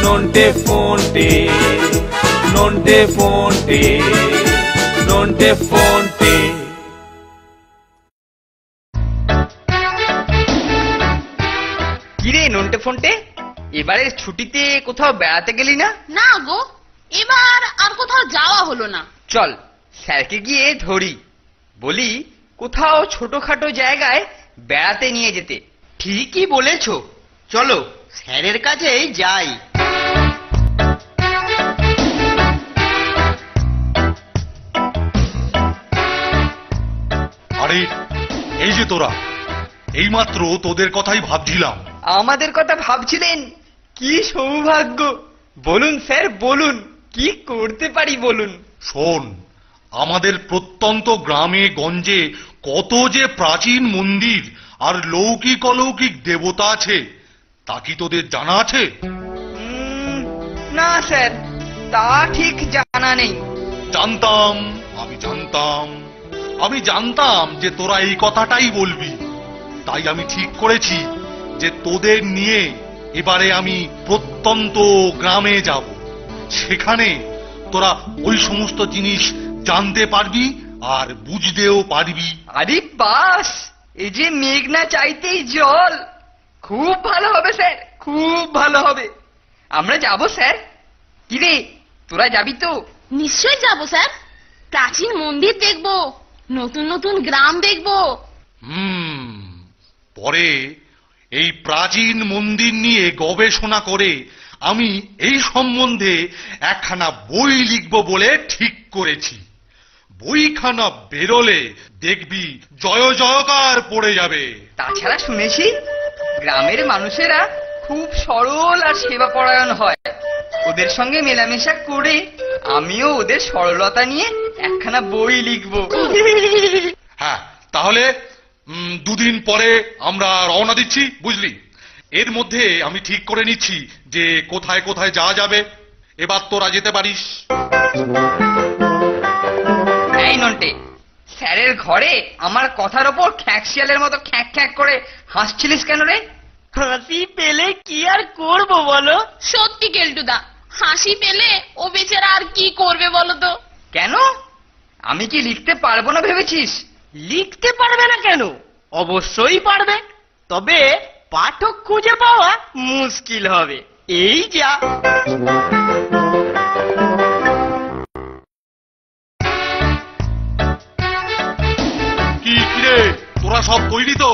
nonte fonte, nonte fonte, nonte fonte. কিরে নন্টে ফন্টে, এবারে ছুটিতে কোথাও বেড়াতে গেলি না? না গো, এবার আর কোথাও যাওয়া হলো না। চল স্যারকে গিয়ে ধরি, বলি কোথাও ছোটখাটো জায়গায় বেড়াতে নিয়ে যেতে। ঠিকই বলেছো, চলো স্যারের কাছেই যাই। আরে এই যে তোরা, এইমাত্র তোদের কথাই ভাবছিলাম। আমাদের কথা ভাবছিলেন? কি সৌভাগ্য! বলুন স্যার বলুন, কি করতে পারি বলুন। শোন, আমাদের প্রত্যন্ত গ্রামে গঞ্জে কত যে প্রাচীন মন্দির আর লৌকিক অলৌকিক দেবতা আছে, তা কি তোদের জানা আছে? না স্যার, তা ঠিক জানা নেই। জানতাম, আমি জানতাম যে তোরা এই কথাটাই বলবি। তাই আমি ঠিক করেছি যে তোদের নিয়ে এবারে আমি প্রত্যন্ত গ্রামে যাব। সেখানে তোরা ওই সমস্ত জিনিস জানতে পারবি আর বুঝতেও পারবি। আরে বাস, এই যে মেঘনা চাইতেই জল। খুব ভালো হবে স্যার, খুব ভালো হবে। আমরা যাব স্যার। কিরে, তোরা যাবি তো? নিশ্চয়ই যাব স্যার। প্রাচীন মন্দির দেখবো, নতুন নতুন গ্রাম দেখবো। পরে এই প্রাচীন মন্দির নিয়ে গবেষণা করে আমি এই সম্বন্ধে একখানা বই লিখব বলে ঠিক করেছি। বইখানা বেরোলে দেখবি জয় জয়কার পড়ে যাবে। তাছাড়া শুনেছি গ্রামের মানুষেরা খুব সরল আর সেবা পরায়ণ হয়। ওদের সঙ্গে মেলামেশা করে আমিও ওদের সরলতা নিয়ে একখানা বই লিখব। হ্যাঁ, তাহলে দুদিন পরে আমরা রওনা দিচ্ছি, বুঝলি? এর মধ্যে আমি ঠিক করে নিচ্ছি যে কোথায় কোথায় যাওয়া যাবে। এবার তোরা যেতে পারিস। এই নন্টে, স্যারের ঘরে আমার কথার ওপর খ্যাঁকশিয়ালের মতো খ্যাঁক খ্যাঁক করে হাসছিলিস কেন রে? হাসি পেলে কি আর করব বলো? সত্যি কেলটুদা, হাসি পেলে ও বেচারা আর কি করবে বলো তো? কেন? আমি কি লিখতে পারবো না ভেবেছিস? লিখতে পারবে না কেন? অবশ্যই পারবে, তবে পাঠক খুঁজে পাওয়া মুশকিল হবে। এই যা। কি রে, তোরা সব তৈরি তো?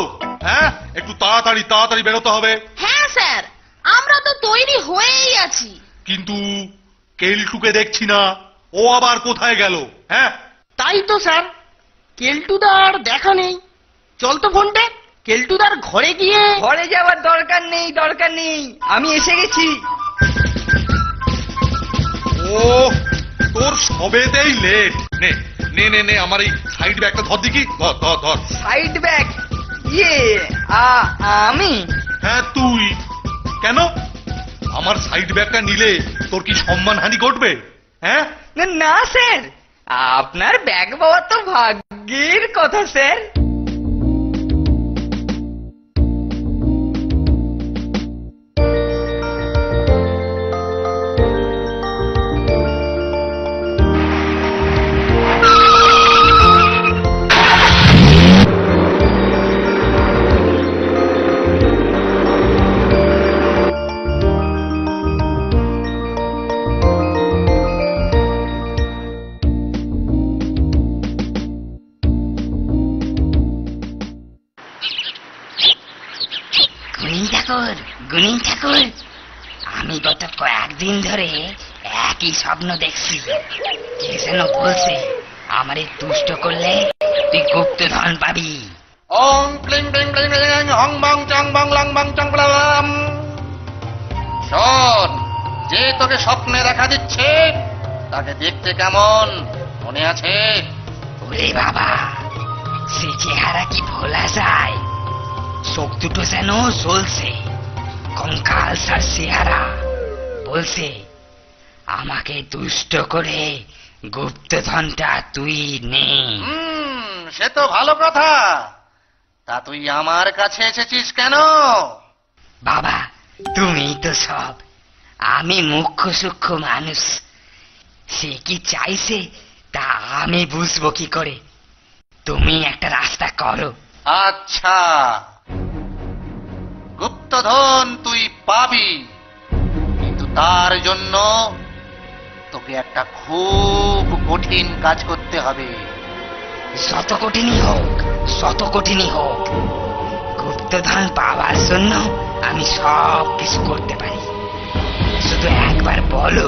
হ্যাঁ, একটু তাড়াতাড়ি তাড়াতাড়ি বেরোতে হবে। হ্যাঁ স্যার, আমরা তো তৈরি হয়েই আছি। কিন্তু কেলটুকে দেখছি না, ও আবার কোথায় গেল? হ্যাঁ, তাই তো স্যার, কেলটুদার দেখা নেই। চল তো ফোনটে, কেলটুদার ঘরে গিয়ে। ঘরে যাওয়ার দরকার নেই, দরকার নেই, আমি এসে গেছি। ও তোর সবেতেই লেট। নে নে নে নে, আমার এই সাইড ব্যাগটা ধর দেখি। ধর ধর ধর। Side bag? ইয়ে, আমি? হ্যাঁ তুই। কেন? আমার সাইড ব্যাগটা নিলে তোর কি সম্মানহানি ঘটবে? হ্যাঁ না স্যার, আপনার ব্যাগ পাওয়া তো ভাগ্যের কথা স্যার। গুণী ঠাকুর, আমি গত কয়েকদিন ধরে একই স্বপ্ন দেখছি। কে যেন বলছে আমারে তুষ্ট করলে তুই গুপ্তধন পাবি। ওং ক্লিং ক্লিং ক্লিং ক্লিং হং বং চং বং লং বং চং বলাম। শোন, যে তোকে স্বপ্নে দেখা দিচ্ছে তাকে দেখতে কেমন মনে আছে? ওরে বাবা, সে চেহারা কি ভোলা যায়? চোখ দুটো যেন জ্বলছে, কঙ্কাল সার চেহারা। বলছে আমাকে দুষ্ট করে গুপ্তধনটা তুই নে। সে তো ভালো কথা। তা তুই আমার কাছে এসেছিস কেন? বাবা, তুমি তো সব। আজ আমি মুখ্য সূক্ষ্ম মানুষ, সে কি চাইছে তা আমি বুঝবো কি করে? তুমি একটা রাস্তা করো। আচ্ছা, গুপ্তধন তুই পাবি, কিন্তু তার জন্য তোকে একটা খুব কঠিন কাজ করতে হবে। শত কঠিনই হোক, শত কঠিনই হোক, গুপ্তধন পাওয়ার জন্য আমি সব কিছু করতে পারি। শুধু একবার বলো,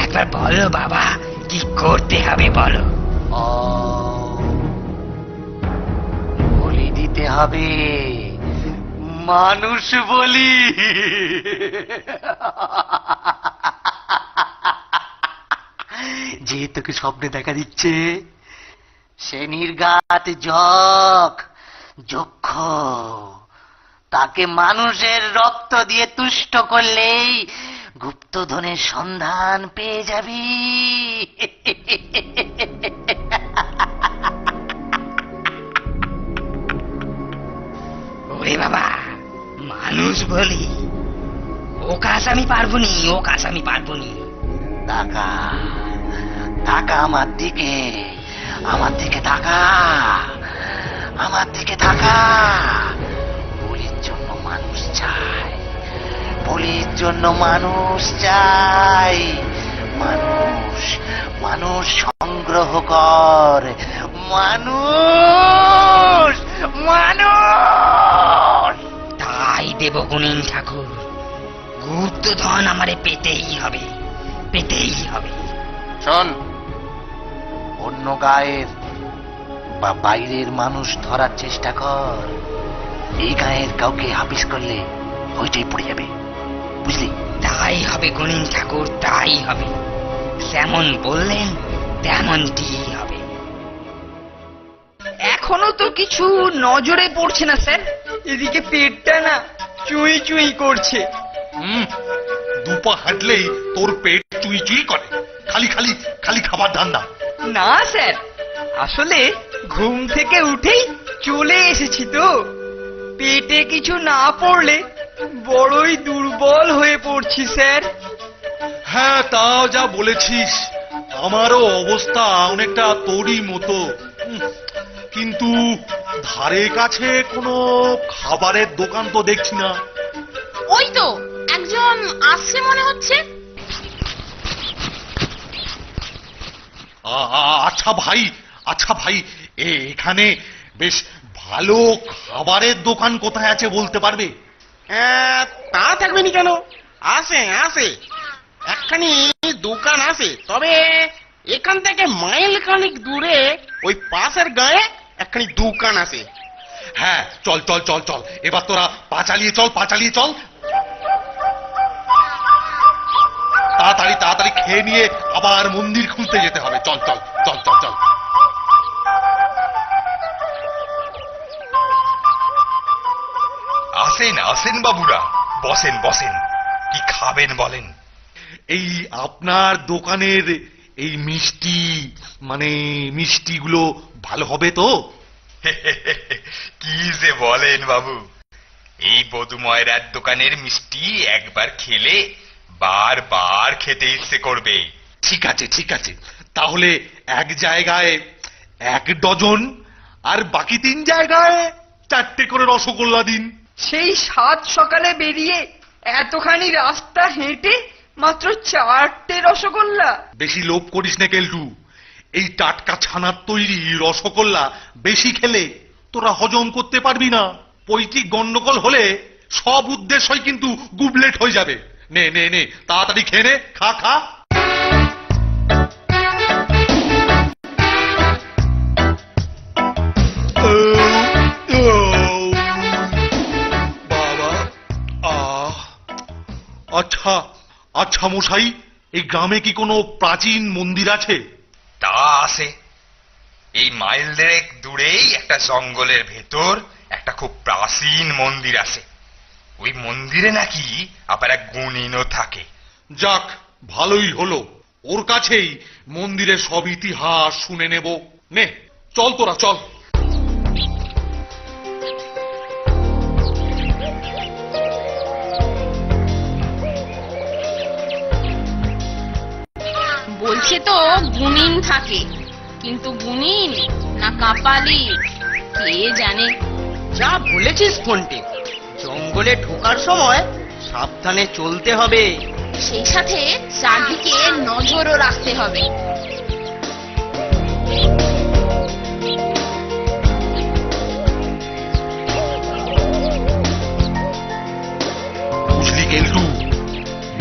একবার বলো বাবা, কি করতে হবে বলো। বলি দিতে হবে, মানুষ বলি। যে তোকে স্বপ্নে দেখা দিচ্ছে সে নির্ঘাত যক্ষ, তাকে মানুষের রক্ত দিয়ে তুষ্ট করলেই গুপ্তধনের সন্ধান পেয়ে যাবি। ওরে বাবা, মানুষ বলি, ও কাজ আমি পারবো নি, ও কাজ আমি পারবো নি। তাকা তাকা আমার দিকে, আমার দিকে তাকা, আমার দিকে তাকা। বলির জন্য মানুষ চাই, বলির জন্য মানুষ চাই। মানুষ, মানুষ সংগ্রহ কর, মানুষ, মানুষ। তাই দেব গুণিন ঠাকুর, গুপ্তধন আমারে পেতেই হবে, পেতেই হবে। শোন, অন্য গায়ের বা বাইরের মানুষ ধরার চেষ্টা কর, এই গায়ের কাউকে হাফিস করলে ওইটাই পড়ে যাবে, বুঝলি? তাই হবে গুণিন ঠাকুর, তাই হবে। যেমন বললেন তেমনটি হবে। এখনো তো কিছু নজরে পড়ছে না স্যার। এদিকে পেটটা না চুই চুই করছে। দুপা হাঁটলেই তোর পেট চুই চুই করে, খালি খালি খালি খাবার ধান্দা। না স্যার, আসলে ঘুম থেকে উঠেই চলে এসেছি তো, পেটে কিছু না পড়লে বড়ই দুর্বল হয়ে পড়ছি স্যার। হ্যাঁ, তাও যা বলেছিস, আমারও অবস্থা অনেকটা তোরই মতো। কিন্তু ধারে কাছে কোনো খাবারের দোকান তো দেখছি না। ওই তো একজন আসছে মনে হচ্ছে। আচ্ছা ভাই, আচ্ছা ভাই, এখানে বেশ ভালো খাবারের দোকান কোথায় আছে বলতে পারবে? তা থাকবে নি কেন, আছে আছে, একখানি দোকান আছে, তবে এখান থেকে মাইল খানিক দূরে ওই পাশের গায়ে একখানি দোকান আছে। হ্যাঁ, চল চল চল চল, এবার তোরা পা চালিয়ে চল, পা চালিয়ে চল। তাড়াতাড়ি তাড়াতাড়ি খেয়ে নিয়ে আবার মন্দির খুলতে যেতে হবে। চল চল চল চল চল। আসেন আসেন বাবুরা, বসেন বসেন, কি খাবেন বলেন? এই আপনার দোকানের এই মিষ্টি, মানে মিষ্টিগুলো ভালো হবে তো? কি যে বলেন বাবু, এই বধুময়রার দোকানের মিষ্টি একবার খেলে বারবার খেতে ইচ্ছে করবে। ঠিক আছে ঠিক আছে, তাহলে এক জায়গায় 1 ডজন আর বাকি 3 জায়গায় 4টে করে রসগোল্লা দিন। সেই 7 সকালে বেরিয়ে এতখানি রাস্তা হেঁটে মাত্র 4টে রসগোল্লা? বেশি লোভ করিস না কেলটু, এই টাটকা ছানার তৈরি রসগোল্লা বেশি খেলে তোরা হজম করতে পারবি না। পৈতৃক গন্ডগোল হলে সব উদ্দেশ্যই কিন্তু গুবলেট হয়ে যাবে। নে নে নে, তাড়াতাড়ি খেয়ে নে, খা খা। বাবা, আচ্ছা আচ্ছা মশাই, এই গ্রামে কি কোনো প্রাচীন মন্দির আছে? তা আছে, এই মাইল 1.5 দূরেই একটা জঙ্গলের ভেতর একটা খুব প্রাচীন মন্দির আছে। ওই মন্দিরে নাকি আবার এক গুণিনও থাকে। যাক, ভালোই হলো, ওর কাছেই মন্দিরের সব ইতিহাস শুনে নেব। নে চল তোরা চল। মুখে তো গুনিন থাকে, কিন্তু গুনিন না কাপালি কে জানে। যা বলেছিস ফোনটে, জঙ্গলে ঢোকার সময় সাবধানে চলতে হবে। সেই সাথে চারদিকে নজরও রাখতে হবে। বুঝলি কেলটু,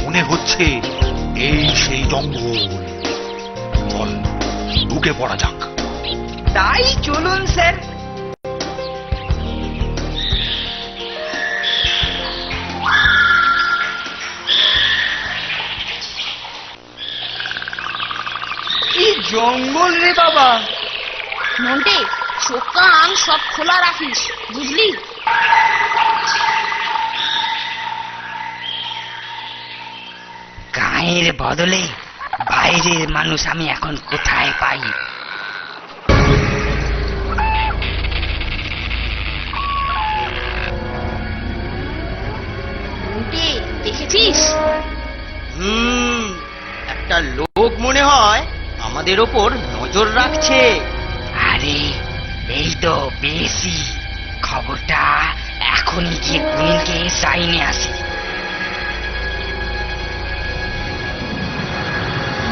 মনে হচ্ছে এই সেই জঙ্গল। চল ঢুকে পড়া যাক। তাই চলুন স্যার। কি জঙ্গল রে বাবা! নন্টে, চোখ কান সব খোলা রাখিস, বুঝলি? গায়ের বদলে বাইরের মানুষ আমি এখন কোথায় পাই? নন্টে, দেখেছিস? একটা লোক মনে হয় আমাদের ওপর নজর রাখছে। আরে এই তো বেশি খবরটা এখনই গিয়ে গুনিনকে সাইনে আসি।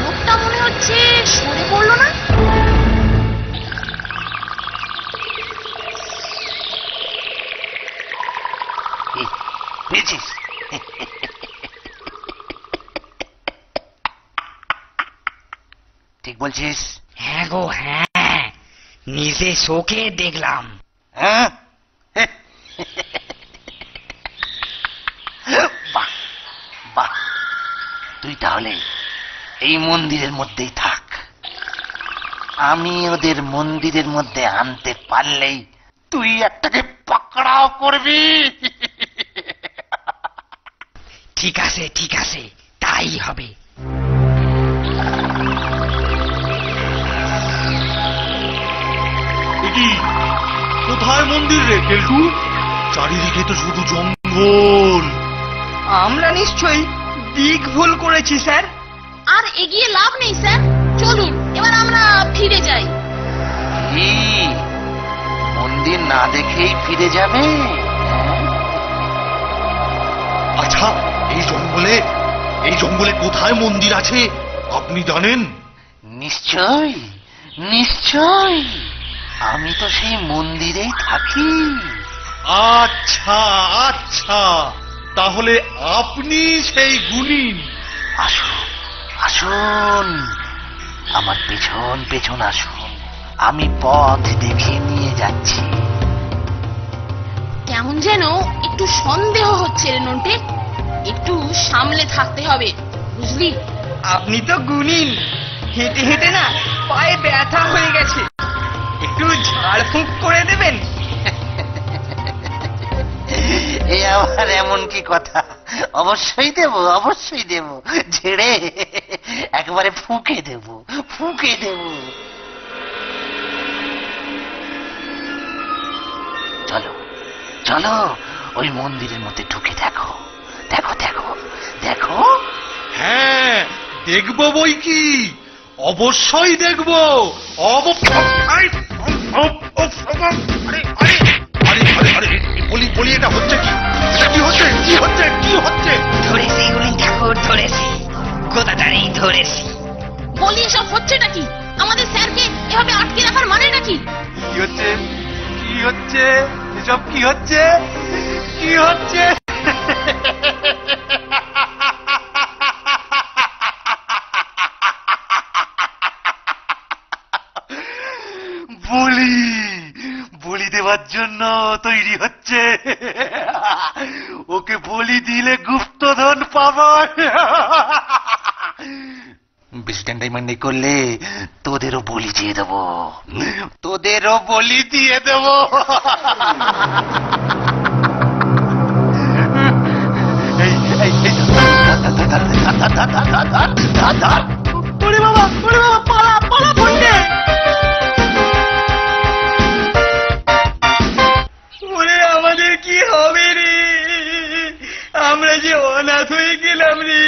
মুখটা মনে হচ্ছে সরে পড়লো না? পেয়েছিস? ঠিক বলছিস? হ্যাঁ গো হ্যাঁ, নিজে চোখে দেখলাম। হ্যাঁ, বাহ বাহ, তুই তাহলে এই মন্দিরের মধ্যেই থাক। আমি ওদের মন্দিরের মধ্যে আনতে পারলেই তুই একটাকে পাকড়াও করবি। ঠিক আছে ঠিক আছে, তাই হবে। এটি কোথায় মন্দির রে কেলটু? চারিদিকে তো শুধু জঙ্গল। আমরা নিশ্চয়ই দিক ভুল করেছি স্যার। আর এগিয়ে লাভ নেই স্যার, চলুন এবার আমরা ফিরে যাই। কি, মন্দির না দেখেই ফিরে যাবে? আচ্ছা, এই জঙ্গলে কোথায় মন্দির আছে আপনি জানেন? নিশ্চয় নিশ্চয়, আমি তো সেই মন্দিরেই থাকি। আচ্ছা আচ্ছা, তাহলে আপনি সেই গুণিন। আসুন আসুন, আমার পেছন পেছন আসুন, আমি পথ দেখিয়ে নিয়ে যাচ্ছি। কেমন যেন একটু সন্দেহ হচ্ছে রে নন্টে, একটু সামলে থাকতে হবে, বুঝলি? আপনি তো গুণিন, হেঁটে হেঁটে না পায়ে ব্যথা হয়ে গেছে, একটু ঝাড়ফুঁক করে দেবেন। এ আমার এমন কি কথা, অবশ্যই দেব অবশ্যই দেব, ঝেড়ে একবারে ফুঁকে দেব ফুঁকে দেব। চলো চলো, ওই মন্দিরের মধ্যে ঢুকে দেখো দেখো দেখো দেখো। হ্যাঁ, দেখবো বই কি, অবশ্যই দেখবো। বলি এটা হচ্ছে কি? এটা কি হচ্ছে কি হচ্ছে কি হচ্ছে? ধরেছি গুনিন ঠাকুর, ধরেছি, গোদাটারেই ধরেছি। বলি এসব হচ্ছেটা কি? আমাদের স্যারকে এভাবে আটকে রাখার মানেটা কি? কি হচ্ছে কি হচ্ছে এসব কি হচ্ছে কি হচ্ছে? বলি বলি দেওয়ার জন্য তৈরি হচ্ছে। ওকে বলি দিলে গুপ্তধন পাবো। বেশি টান্ডাই মান্ডাই করলে তোদেরও বলি দিয়ে দেবো, তোদেরও বলি দিয়ে দেবো। ওরে বাবা পালা পালা ফোনটে। ওরে আমাদের কি হবে রে, আমরা যে অনাথ হয়ে গেলাম রে।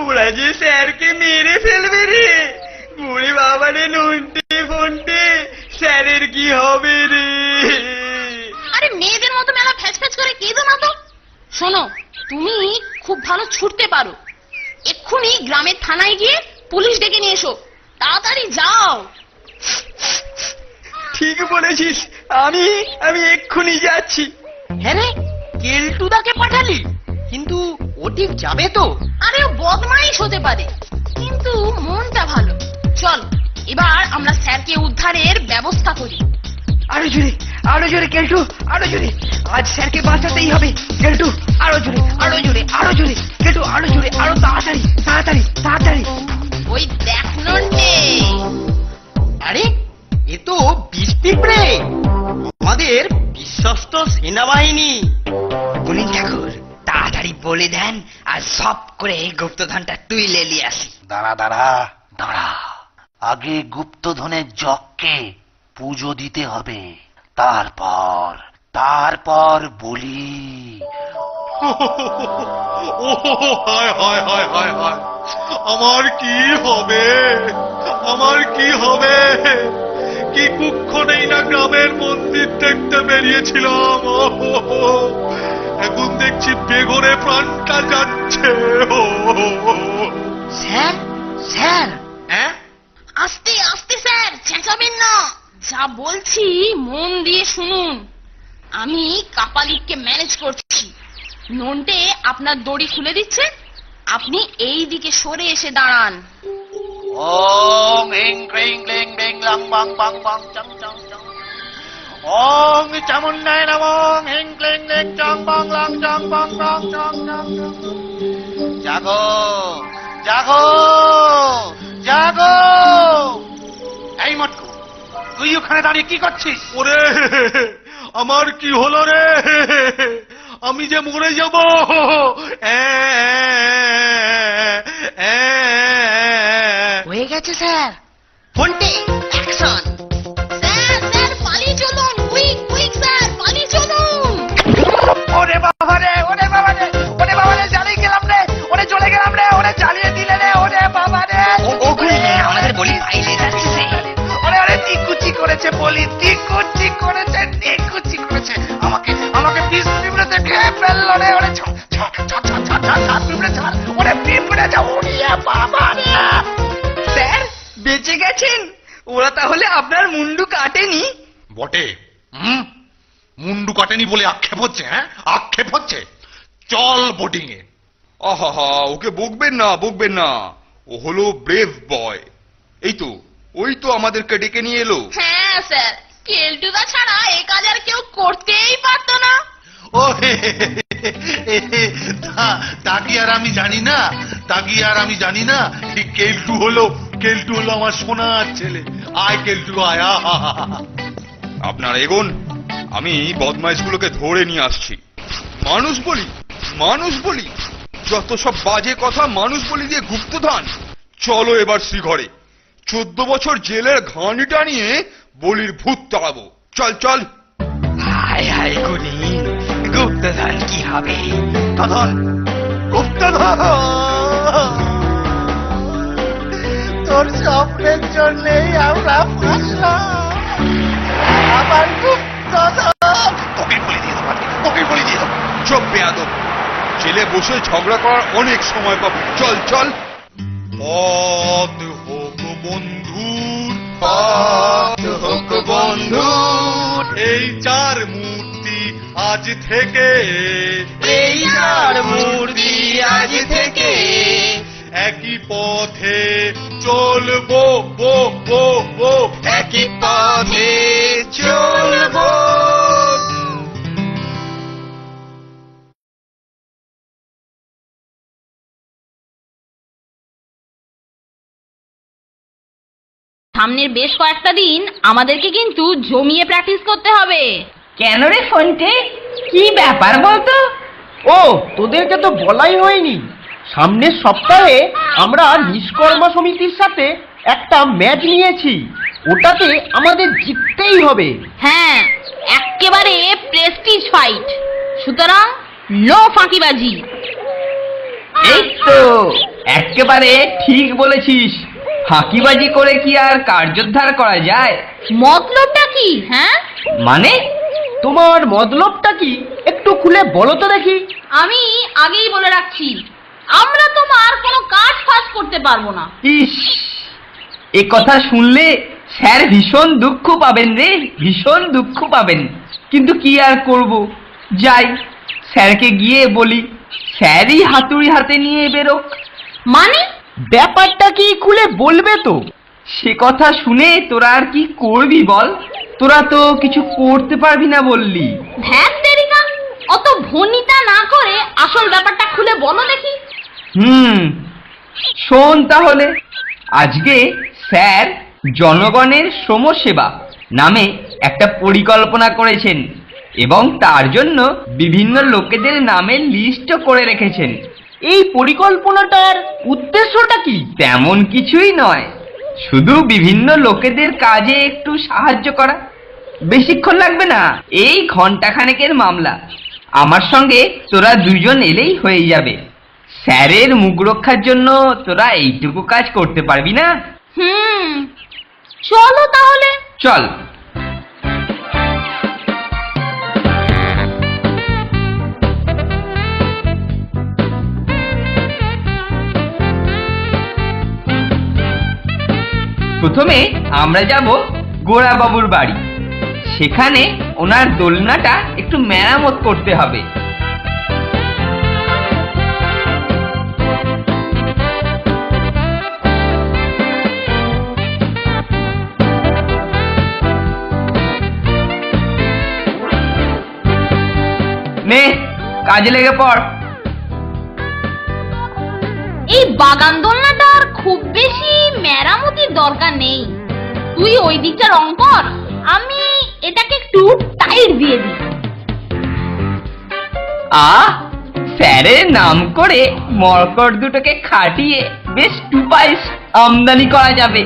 ওরা যে স্যারকে মেরে মেরে ফেলবে রে। ওরে বাবা রে, নন্টে ফন্টে, স্যারের কি হবে রে? আরে মেয়েদের মতো মেলা ফ্যাচ ফ্যাচ করে কেঁদো না তো। শোনো, তুমি খুব ভালো ছুটতে পারো, এক্ষুনি গ্রামের থানায় গিয়ে পুলিশ ডেকে নিয়ে এসো, তাড়াতাড়ি যাও। ঠিক বলেছিস, আমি আমি এক্ষুনি যাচ্ছি। হ্যাঁ রে, কেলটুদাকে পাঠালি, কিন্তু ও ঠিক যাবে তো? আরে ও বদমাইশ হতে পারে, কিন্তু মনটা ভালো। চল এবার আমরা স্যারকে উদ্ধারের ব্যবস্থা করি। আরো জোরে কেলটু, আরো জোরে। আজ স্যারকে বাঁচাতেই হবে। কেলটু আরো জোরে, আরো জোরে, আরো জোরে। কেলটু আরো জোরে, আরো তাড়াতাড়ি, তাড়াতাড়ি, তাড়াতাড়ি। ওই দেখ নন্টে। আরে এ তো বিষ পিঁপড়ে, আমাদের বিশ্বস্ত সেনাবাহিনী। গুণিন ঠাকুর, তাড়াতাড়ি বলে দেন আর সব করে গুপ্তধনটা তুইলে নিয়ে আসি। দাঁড়া দাঁড়া দাঁড়া, আগে গুপ্তধনের জগকে পুজো দিতে হবে, তারপর তারপর বলি। ও হায় হায় হায় হায় হায়, আমার কি হবে, আমার কি হবে? কি কুক্ষণেই না গ্রামের মন্দির দেখতে বেরিয়েছিলাম, এখন দেখছি বেঘরে প্রাণটা যাচ্ছে। স্যার, স্যার, হ্যাঁ, আস্তে আস্তে স্যার, চেঁচাবেন না। যা বলছি মন দিয়ে শুনুন। আমি কাপালিককে ম্যানেজ করছি। নন্টে আপনার দড়ি খুলে দিচ্ছে, আপনি এই দিকে সরে এসে দাঁড়ান। ওং হিং ক্রিং ক্লিং বিং লং বং বং বং চং চং চং। ওং চামুন্ডায় নমঃ হিং ক্লিং লিং চং বং লং চং বং বং চং চং চং। জাগো জাগো জাগো। এই মটকু, তুই ওখানে দাঁড়িয়ে কি করছিস? ওরে আমার কি হলো রে, আমি যে মরে যাব। হয়ে গেছে স্যার। ফোনটি অ্যাকশন। স্যার স্যার, পালিয়ে চলুন, কুইক কুইক স্যার, পালিয়ে চলুন। ওরে বাবা রে, ওরে বাবা রে, ওরে বাবা রে, জ্বালিয়ে গেলাম রে, ওরে চলে গেলাম রে, ওরে জ্বালিয়ে দিলে রে, ওরে বাবা রে। আমাদের বলি পাইলে যাচ্ছে। ওরে ওরে নিকুচি করেছে বলি, নিকুচি করেছে, নিকুচি করেছে। আমাকে আমাকে বিষ পিঁপড়েতে খেয়ে ফেললো রে। ওরে ছাড় ছাড় ছাড় ছাড় ছাড় ছাড় ছাড়, পিঁপড়ে ছাড়, ওরে পিঁপড়ে যা, ওরে বাবা রে। স্যার বেঁচে গেছেন? ওরা তাহলে আপনার মুন্ডু কাটেনি? বটে, মুন্ডু কাটেনি বলে আক্ষেপ হচ্ছে? হ্যাঁ, আক্ষেপ হচ্ছে। চল বোটিং এ। আহা, ওকে বকবেন না, বকবেন না। ও হলো ব্রেভ বয়। এই তো, ওই তো আমাদেরকে ডেকে নিয়ে এলো। হ্যাঁ স্যার, কেলটুদা ছাড়া এ কাজ আর কেউ করতেই পারতো না। ও তা কি আর আমি জানি না, তা কি আর আমি জানি না। কেলটু হলো আমার সোনার ছেলে। আয় কেলটু আয়। আপনার এগোন, আমি বদমাইশগুলোকে ধরে নিয়ে আসছি। মানুষ বলি, মানুষ বলি, যত সব বাজে কথা। মানুষ বলি দিয়ে গুপ্তধন। চলো এবার শ্রীঘরে, 14 বছর জেলের ঘানিটা নিয়ে বলির ভূত তাড়াবো। চল চল। হায় হায় গুণিন, গুপ্তধন কি হবে? গুপ্তধন, গুপ্তধন, তোর স্বপ্নের জন্যই আমরা ফাঁসলাম। আমার গুপ্তধন তোকে বলি দিয়ে দেবো, তোকে বলি দিয়ে দেবো। চোখ বেয়াদব, জেলে বসে ঝগড়া করার অনেক সময় পাবো। চল চল। পদ হোক বন্ধুর, পদ হোক বন্ধুর, এই চার মূর্তি আজ থেকে, এই চার মূর্তি আজ থেকে একই পথে চলবো, বো বো বো, একই পথে চলবো। সামনের বেশ কয়েকটা দিন আমাদেরকে কিন্তু জমিয়ে প্র্যাকটিস করতে হবে। কেন রে ফোনটে, কি ব্যাপার বলতো? ও, তোদেরকে তো বলাই হয়নি, সামনের সপ্তাহে আমরা নিষ্কর্মা সমিতির সাথে একটা ম্যাচ নিয়েছি, ওটাতে আমাদের জিততেই হবে। হ্যাঁ, একেবারে প্রেস্টিজ ফাইট, সুতরাং নো ফাঁকিবাজি। এই তো একেবারে ঠিক বলেছিস। ফাঁকিবাজি করে কি আর কার্যোদ্ধার করা যায়? মতলবটা কি? হ্যাঁ, মানে তোমার মতলবটা কি একটু খুলে বলো তো দেখি। আমি আগেই বলে রাখছি, আমরা তোমার কোনো কাজ ফাজ করতে পারবো না। ইস, এ কথা শুনলে স্যার ভীষণ দুঃখ পাবেন রে, ভীষণ দুঃখ পাবেন। কিন্তু কি আর করব, যাই স্যারকে গিয়ে বলি, স্যারই হাতুড়ি হাতে নিয়ে বেরোক। মানে ব্যাপারটা কি খুলে বলবে তো? সে কথা শুনে তোরা আর কি করবি বল? তোরা তো কিছু করতে পারবি না বললি। ধ্যান তেরিকা, অত ভনিতা না করে আসল ব্যাপারটা খুলে বলো দেখি। শোন তাহলে। আজকে স্যার জনগণের সমাজসেবা নামে একটা পরিকল্পনা করেছেন এবং তার জন্য বিভিন্ন লোকেদের নামের লিস্ট করে রেখেছেন। এই পরিকল্পনাটার উদ্দেশ্যটা কি? তেমন কিছুই নয়, শুধু বিভিন্ন লোকেদের কাজে একটু সাহায্য করা। বেশিক্ষণ লাগবে না, এই ঘন্টাখানেকের মামলা। আমার সঙ্গে তোরা দুজন এলেই হয়ে যাবে। স্যারের মুখ রক্ষার জন্য তোরা এইটুকু কাজ করতে পারবি না? চলো তাহলে। চল। প্রথমে আমরা যাব গোড়াবাবুর বাড়ি। সেখানে ওনার দোলনাটা একটু মেরামত করতে হবে। নে, কাজে লেগে পড়। এই বাগান দোলনাটার খুব বেশি মেরামতির দরকার নেই। তুই ওই দিকটা রং কর, আমি এটাকে একটু টাইট দিয়ে দিই। স্যারের নাম করে মরকট দুটোকে খাটিয়ে বেশ 2 পয়সা আমদানি করা যাবে।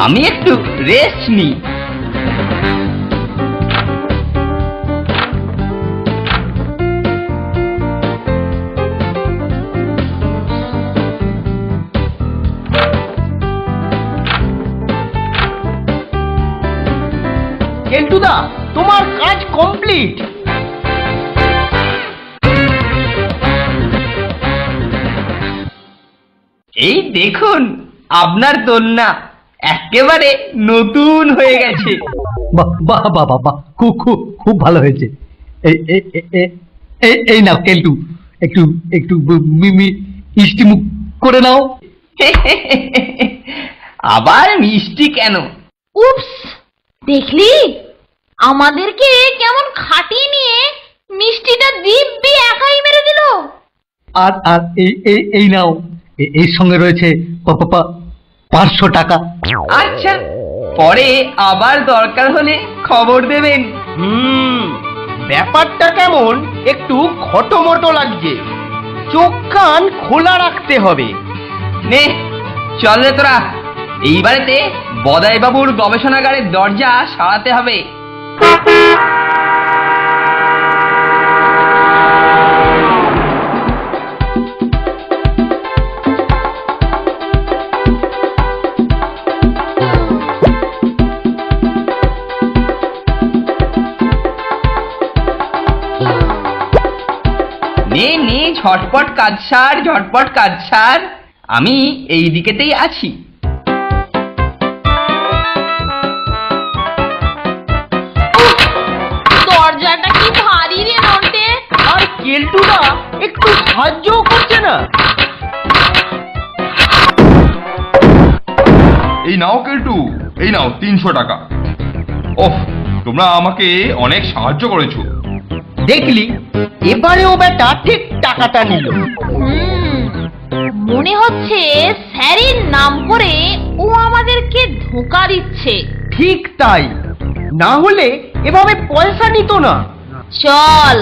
আমি একটু রেস্ট নিই। কেলটুদা, তোমার কাজ কমপ্লিট। এই দেখুন আপনার দোলনা একেবারে নতুন হয়ে গেছে। বাহ বাহ বাহ বাহ, খুব খুব খুব ভালো হয়েছে। এই নাও কেলটু, একটু একটু মিষ্টি মুখ করে নাও। আবার মিষ্টি কেন? উপস, দেখলি আমাদেরকে কেমন খাটিয়ে নিয়ে মিষ্টিটা দিব্যি একাই মেরে দিল। আর আর এই নাও, এর সঙ্গে রয়েছে 500 টাকা। আচ্ছা, পরে আবার দরকার হলে খবর দেবেন। ব্যাপারটা কেমন একটু খটোমটো লাগছে। চোখ কান খোলা রাখতে হবে। নে চল রে তোরা, এই বাড়িতে বদাই বাবুর গবেষণাগারের দরজা সারাতে হবে। নে নে, ঝটপট কাজ সার, ঝটপট কাজ সার। আমি এই দিকেতেই আছি। দরজাটা কি ভারী রে নন্টে। আর কেলটুদা একটু সাহায্য করছে না। এই নাও কেলটু, এই নাও 300 টাকা। ওহ, তোমরা আমাকে অনেক সাহায্য করেছো। দেখলি, এবারেও বেটা ঠিক টাকাটা নিল। মনে হচ্ছে স্যারের নাম করে ও আমাদেরকে ধোঁকা দিচ্ছে। ঠিক তাই, না হলে এভাবে পয়সা নিত না। চল,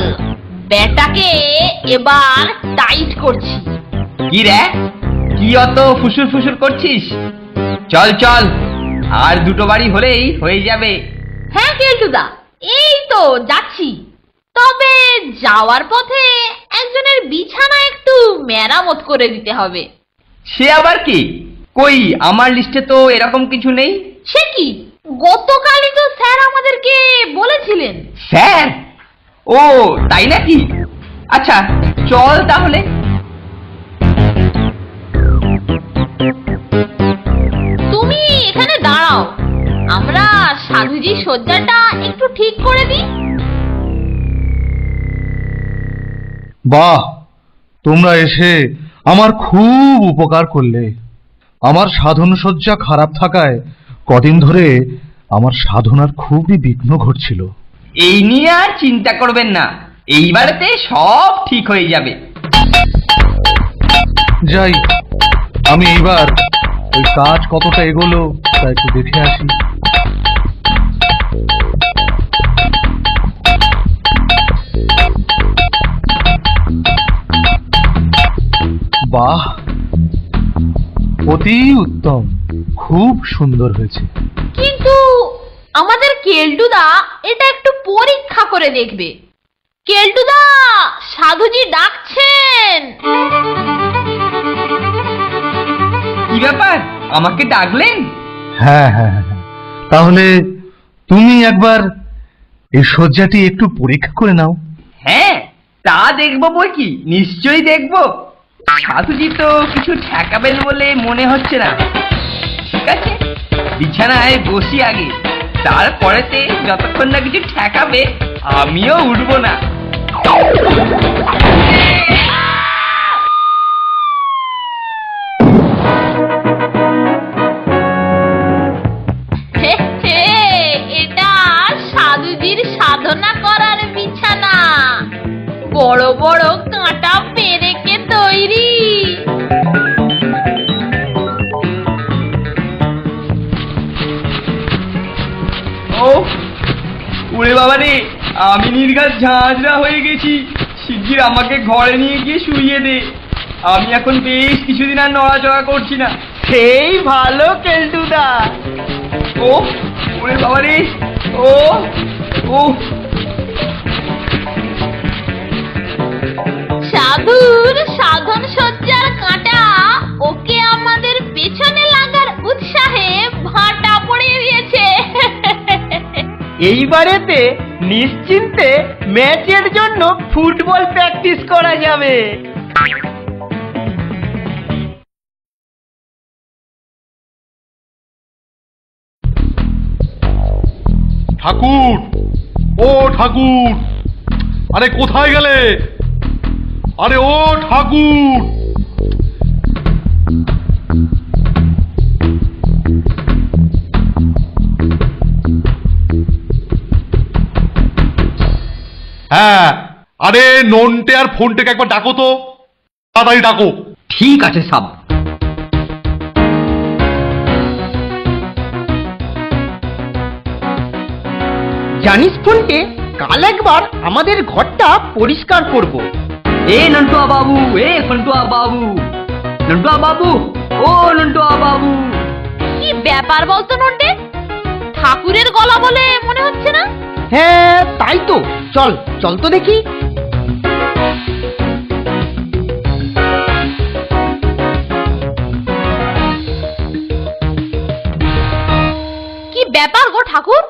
বেটাকে এবার টাইট করছি। কি রে, কি অত ফুসুর ফুসুর করছিস? চল চল, আর দুটো বাড়ি হলেই হয়ে যাবে। হ্যাঁ কেলটুদা, এই তো যাচ্ছি। তবে যাওয়ার পথে একজনের বিছানা একটু মেরামত করে দিতে হবে। সে আবার কি? কই আমার লিস্টে তো এরকম কিছু নেই। সে কি, গতকালই তো স্যার আমাদেরকে বলেছিলেন। স্যার? ও তাই নাকি? আচ্ছা চল তাহলে। তুমি এখানে দাঁড়াও, আমরা সাধুজির সজ্জাটা একটু ঠিক করে দিই। বাহ, তোমরা এসে আমার খুব উপকার করলে। আমার সাধন সজ্জা খারাপ থাকায় কদিন ধরে আমার সাধনার খুবই বিঘ্ন ঘটছিল। এই নিয়ে আর চিন্তা করবেন না, এইবারেতে সব ঠিক হয়ে যাবে। যাই, আমি এইবার ওই কাজ কতটা এগোলো তা একটু দেখে আসি। বাহ, অতি উত্তম, খুব সুন্দর হয়েছে। কিন্তু আমাদের কেলটুদা এটা একটু পরীক্ষা করে দেখবে। কেলটুদা, সাধুজি ডাকছেন। কি ব্যাপার, আমাকে ডাকলেন? হ্যাঁ হ্যাঁ হ্যাঁ, তাহলে তুমি একবার এই সজ্জাটি একটু পরীক্ষা করে নাও। হ্যাঁ, তা দেখবো বই কি, নিশ্চয়ই দেখবো। সাধুজি তো কিছু ঠেকাবেন বলে মনে হচ্ছে না। ঠিক আছে, বিছানায় বসি আগে, তারপরেতে যতক্ষণ না কিছু ঠেকাবে আমিও উঠবো না। এটা সাধুজির সাধনা করার বিছানা, বড় বড় কাঁটা পেরেকে তৈরি। ও ওরে বাবা রে, আমি নির্ঘাত ঝাঁঝরা হয়ে গেছি। শিগগির আমাকে ঘরে নিয়ে গিয়ে শুইয়ে দে, আমি এখন বেশ কিছুদিন আর নড়াচড়া করছি না। সেই ভালো কেলটুদা। ও ওরে বাবা রে, ও ও সাধুর সাধন সজ্জার কাঁটা ওকে আমাদের পেছনে লাগার উৎসাহে ভাটা পড়ে দিয়েছে। এইবারেতে নিশ্চিন্তে ম্যাচের জন্য ফুটবল প্র্যাকটিস করা যাবে। ঠাকুর, ও ঠাকুর, আরে কোথায় গেলে? আরে ও ঠাকুর! হ্যাঁ, আরে নন্টে আর ফোনটাকে একবার ডাকো তো, তাড়াতাড়ি ডাকো। ঠিক আছে সাব। জানিস ফোনটে, কাল একবার আমাদের ঘরটা পরিষ্কার করব। এ নন্টুয়া বাবু, এ ফন্টুয়া বাবু, নন্টুয়া বাবু, ও নন্টুয়া বাবু। কি ব্যাপার বলতো নন্টে, ঠাকুরের গলা বলে মনে হচ্ছে না? হ্যাঁ তাই তো, চল চল তো দেখি। কি ব্যাপার গো ঠাকুর,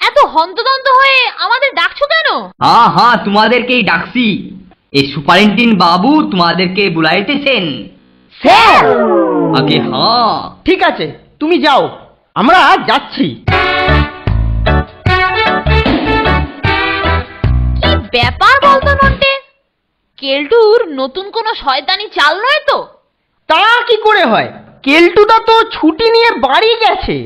এত হন্তদন্ত হয়ে আমাদের ডাকছো কেন? হ্যাঁ হ্যাঁ, তোমাদেরকেই ডাকছি। এই সুপারিনটেন্ডেন্ট বাবু তোমাদেরকে বুলাইতেছেন। স্যার? আগে হ্যাঁ। ঠিক আছে, তুমি যাও, আমরা যাচ্ছি। কি ব্যাপার বলতো নন্টে, কেলটুর নতুন কোনো শয়তানি চাল নয় তো? তা কি করে হয়, কেলটুদা তো ছুটি নিয়ে বাড়ি গেছে।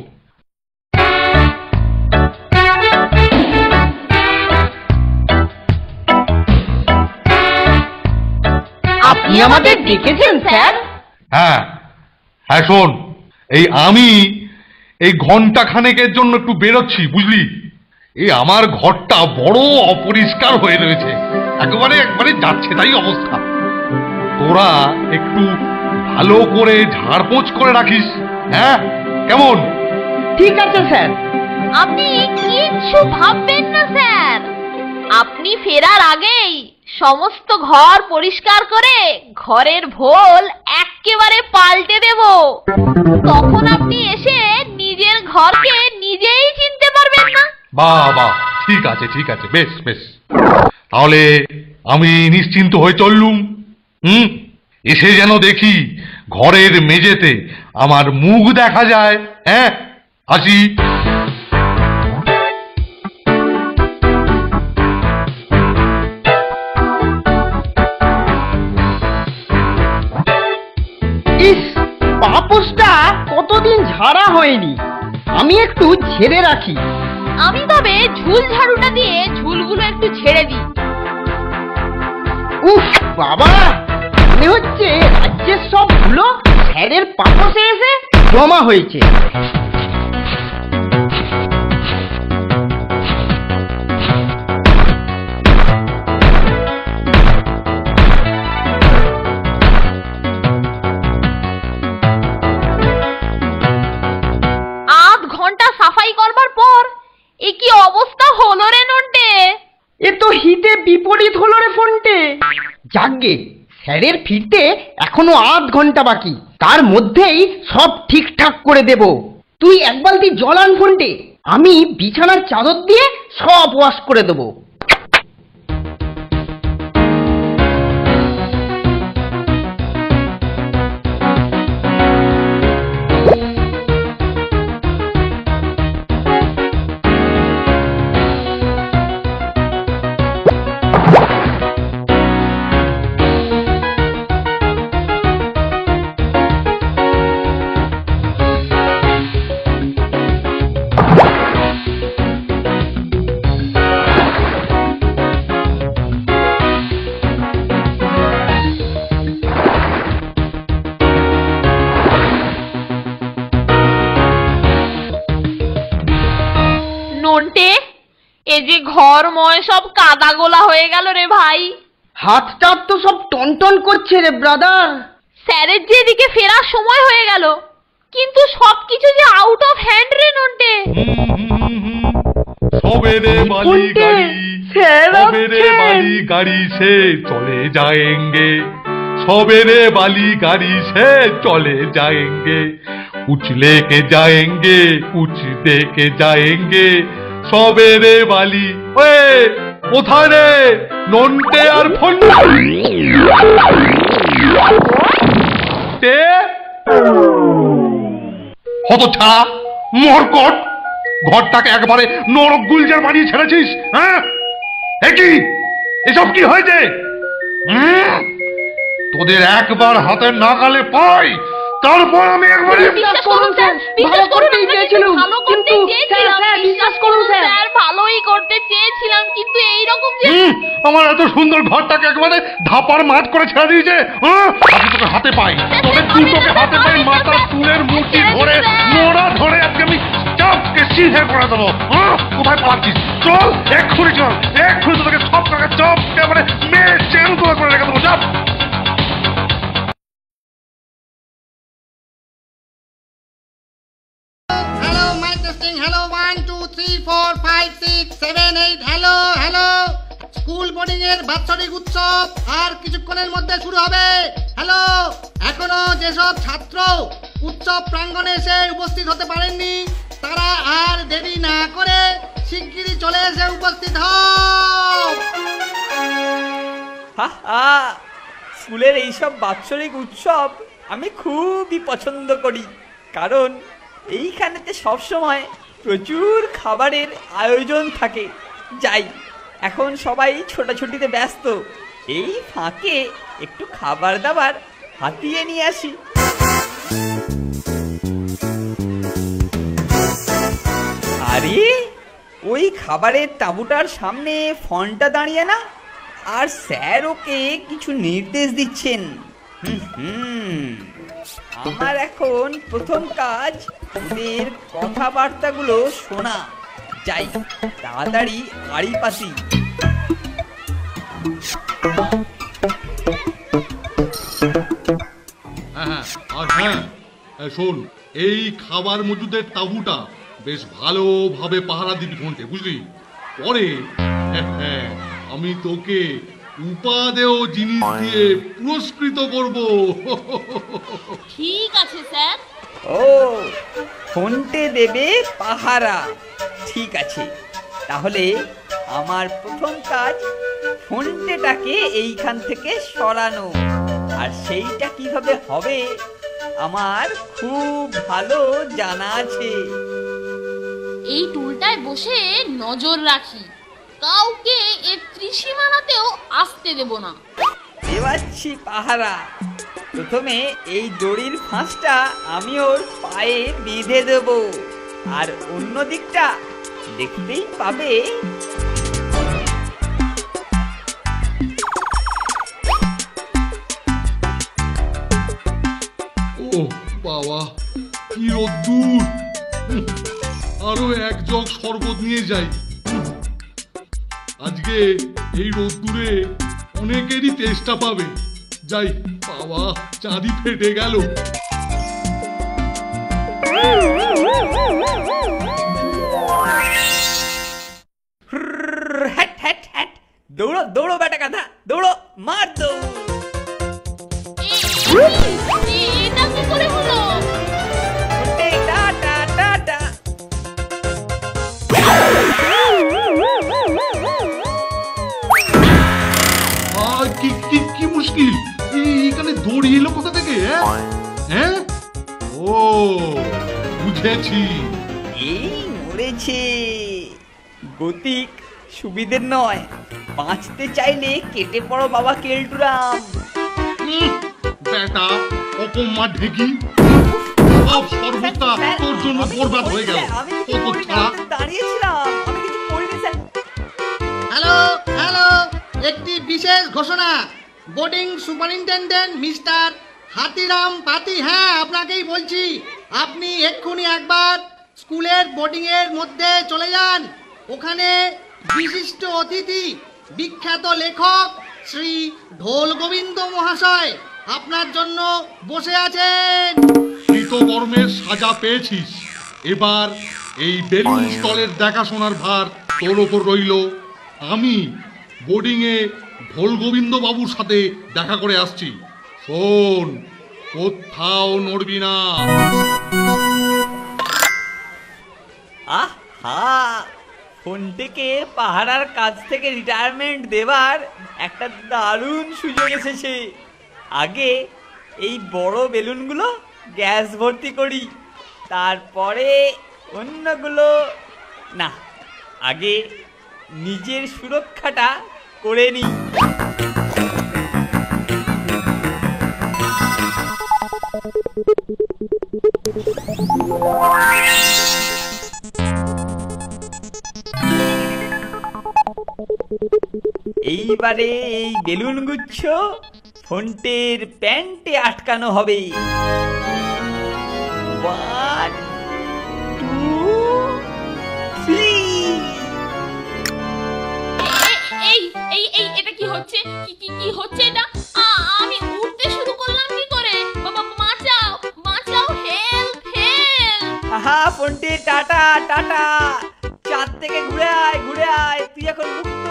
আপনি আমাদের ডেকেছেন স্যার? হ্যাঁ হ্যাঁ, শোন, আমি এই ঘন্টা খানেকের জন্য একটু বেরোচ্ছি, বুঝলি? আমার ঘরটা বড় অপরিষ্কার হয়ে রয়েছে, একেবারে যাচ্ছে তাই অবস্থা। তোরা একটু ভালো করে ঝাড়পোঁছ করে রাখিস, হ্যাঁ? কেমন? ঠিক আছে স্যার। আপনি কিচ্ছু ভাববেন না স্যার, আপনি ফেরার আগেই সমস্ত ঘর পরিষ্কার করে ঘরের ভোল একেবারে পাল্টে তখন আপনি এসে নিজের ঘরকে নিজেই চিনতে পারবেন না। বাহ বাহ, ঠিক আছে ঠিক আছে, বেশ বেশ। তাহলে আমি নিশ্চিন্ত হয়ে চললুম। এসে যেন দেখি ঘরের মেঝেতে আমার মুখ দেখা যায়। হ্যাঁ, আসি। ইস, পাপোশটা কতদিন ঝাড়া হয়নি, আমি একটু ঝেড়ে রাখি। আমি তবে ঝুল ঝাড়ুটা দিয়ে ঝুলগুলো একটু ঝেড়ে দিই। উফ বাবা, মনে হচ্ছে রাজ্যের সব ধুলো স্যারের পাপোশে এসে জমা হয়েছে। সাফাই করবার পর এ কি অবস্থা হলো রে নন্টে? এ তো হিতে বিপরীত হলো রে ফোনটে। যাকগে, স্যারের ফিরতে এখনো 8 ঘন্টা বাকি, তার মধ্যেই সব ঠিকঠাক করে দেব। তুই এক বালতি জল আন ফোনটে, আমি বিছানার চাদর দিয়ে সব ওয়াশ করে দেবো। নন্টে, এ যে ঘরময় সব কাদা গোলা হয়ে গেল রে ভাই। হাতটা তো সব টনটন করছে রে ব্রাদার। স্যারের যে এদিকে ফেরার সময় হয়ে গেল, কিন্তু সবকিছু যে আউট অফ হ্যান্ড রে নন্টে। সবেরে বালি গাড়ি, সবেরে বালি গাড়ি সে চলে जाएंगे, সবেরে বালি গাড়ি সে চলে जाएंगे, कुछ लेके जाएंगे कुछ देके जाएंगे, সবেরে বালি। ওয়ে কোথায় রে নন্টে আর ফন্টে? হতচ্ছাড়া, মরকট, ঘরটাকে একবারে নরক গুলজার বানিয়ে ছেড়েছিস। হ্যাঁ, একই এসব কি হয়েছে? তোদের একবার হাতের নাগালে পাই, তারপর আমি একবারে। বিশ্বাস করুন স্যার, বিশ্বাস করুন, ভালো করতে চেয়েছিলাম, বিশ্বাস করুন স্যার, ভালোই করতে চেয়েছিলাম, কিন্তু এইরকম যে আমার এত সুন্দর ঘরটাকে একবারে ধাপার মাঠ করে ছেড়ে দিয়েছে। আজকে তোকে হাতে পাই, তোদের দুটোকে হাতে পাই, মাথার চুলের মুঠি ধরে নোড়া ধরে আজকে আমি চাপকে সিধে করে দেবো। কোথায় পাচ্ছিস? চল এক্ষুনি, চল এক্ষুনি, তোদেরকে সব টাকা চাপকে এবারে মেয়ে চেন করে রেখে দেবো। চাপ। Hello, mike testing. Hello, 1 2 3 4 5 6 7 8। Hello hello, school boarding এর বাৎসরিক উৎসব আর কিছুক্ষণের মধ্যে শুরু হবে। হ্যালো, এখনো যেসব ছাত্র উৎসব প্রাঙ্গণে এসে উপস্থিত হতে পারেননি, তারা আর দেরি না করে শিগগিরই চলে এসে উপস্থিত হও। স্কুলের এইসব বাৎসরিক উৎসব আমি খুবই পছন্দ করি, কারণ এইখানেতে সবসময় প্রচুর খাবারের আয়োজন থাকে। যাই, এখন সবাই ছোটাছুটিতে ব্যস্ত, এই ফাঁকে একটু খাবার দাবার হাতিয়ে নিয়ে আসি। আরে ওই খাবারের তাঁবুটার সামনে ফোনটা দাঁড়িয়ে না, আর স্যার ওকে কিছু নির্দেশ দিচ্ছেন। আমার এখন প্রথম কাজ ওদের কথাবার্তাগুলো শোনা। যাই, তাড়াতাড়ি আড়ি পাতি। শোন, এই খাবার মজুদের তাঁবুটা বেশ ভালোভাবে পাহারা দিবি ফোনটে, বুঝলি? পরে আমি তোকে উপাদেয় জিনিস দিয়ে পুরস্কৃত করব। ঠিক আছে স্যার। ও, ফোনটে দেবে পাহারা। ঠিক আছে, তাহলে আমার প্রথম কাজ ফোনটেটাকে এইখান থেকে সরানো। আর সেইটা কিভাবে হবে আমার খুব ভালো জানা আছে। এই টুলটায় বসে নজর রাখি, কাউকে এর ত্রিসীমানাতেও আসতে দেব না। দেওয়াচ্ছি পাহারা। প্রথমে এই দড়ির ফাঁসটা আমি ওর পায়ে বেঁধে দেব, আর অন্য দিকটা দেখতেই পাবে। ও বাবা, কি রোদ্দুর! আরো এক জগ শরবত নিয়ে যাই। আজকে এই রোদ্দুরে অনেকেরই তেষ্টা পাবে। যাই বাবা, চাঁদি ফেটে গেল। হ্যাট হ্যাট হ্যাট, দৌড়ো দৌড়ো বেটা গাধা, দৌড়ো, মার দৌড়। এটা কি করে হলো? Tata tata. কি মুশকিল! এখানে দড়ি এলো কোথা থেকে? হ্যাঁ, ও বুঝেছি। এই মরেছে। গতিক সুবিধের নয়, বাঁচতে চাইলে কেটে পড়ো বাবা কেলটুরাম। বেটা অপমা ঢেকি, সব সর্বতা তোর জন্য বরবাদ হয়ে গেল। দাঁড়িয়েছিলাম, আমি কিছু করিনি স্যার। হ্যালো হ্যালো, একটি বিশেষ ঘোষণা। বোর্ডিং সুপারিনটেন্ডেন্ট মিস্টার হাতিরাম পাতি, হ্যাঁ আপনাকেই বলছি। আপনি এক্ষুনি একবার স্কুলের বোর্ডিং এর মধ্যে চলে যান। ওখানে বিশিষ্ট অতিথি বিখ্যাত লেখক শ্রী ঢোল গোবিন্দ মহাশয় আপনার জন্য বসে আছেন। কৃতকর্মের সাজা পেয়েছিস, এবার এই বেলুন স্টলের দেখাশোনার ভার তোর ওপর রইল। আমি বোর্ডিংয়ে ঢোল গোবিন্দ বাবুর সাথে দেখা করে আসছি। শোন, কোথাও নড়বি না। আহা, ফোনটিকে পাহারার কাছ থেকে রিটায়ারমেন্ট দেবার একটা দারুণ সুযোগ এসেছে। আগে এই বড় বেলুনগুলো গ্যাস ভর্তি করি, তারপরে অন্যগুলো। না, আগে নিজের সুরক্ষাটা করে নিই। এইবারে এই বেলুন গুচ্ছ ফোনটের প্যান্টে আটকানো হবে। 1 2 3। এই এই এই এটা কি হচ্ছে? কি হচ্ছে এটা? আমি উঠতে শুরু করলাম কি করে? বাবা বাঁচাও বাঁচাও, হেল্প হেল্প! আহা ফোনটে, টাটা টাটা। চাঁদ থেকে ঘুরে আয় ঘুরে আয়, তুই এখন মুক্ত।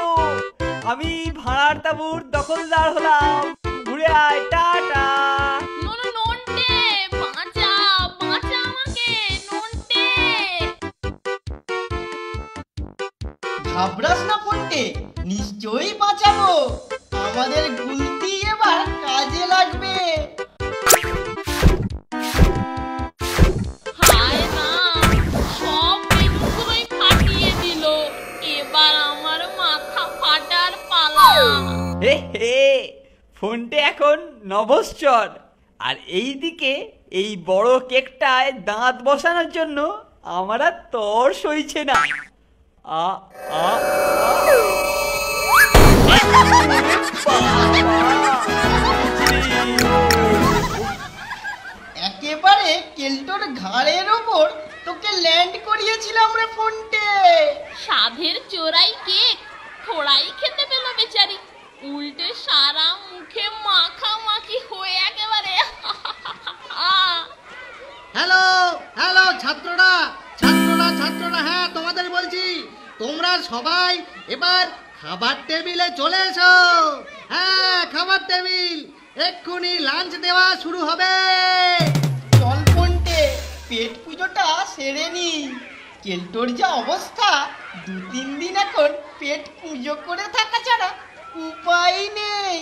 আমি ভাড়ার তাঁবুর দখলদার হলাম। ঘুরে আয়, টাটা। নন্টে বাঁচা বাঁচা আমাকে, নন্টে। ঘাবড়াস না ফোনটে, নিশ্চয়ই বাঁচাবো। আমাদের গুলতি এবার কাজে লাগবে। হায় রাম, সব বেলুনগুলোই ফাটিয়ে দিল। এবার আমার মাথা ফাটার পালা। হে হে, ফোনটে এখন নভশ্চর। আর এইদিকে এই বড় কেকটায় দাঁত বসানোর জন্য আমার আর তর সইছে না। আ আ একেবারে কেল্টোর ঘাড়ের ওপর তোকে ল্যান্ড করিয়েছিলাম রে ফোনটে। সাধের চোরাই কেক থোড়াই খেতে পেল বেচারি, উল্টে সারা মুখে মাখামাখি হয়ে একেবারে। হ্যালো হ্যালো ছাত্ররা ছাত্ররা ছাত্ররা, হ্যাঁ তোমাদের বলছি, তোমরা সবাই এবার খাবার টেবিলে চলে এসো। হ্যাঁ, খাবার টেবিল, এক্ষুনি লাঞ্চ দেওয়া শুরু হবে। চল ফোনটে, কেলটোর যা অবস্থা, 2-3 দিন এখন পেট পুজো করে থাকা ছাড়া উপায় নেই।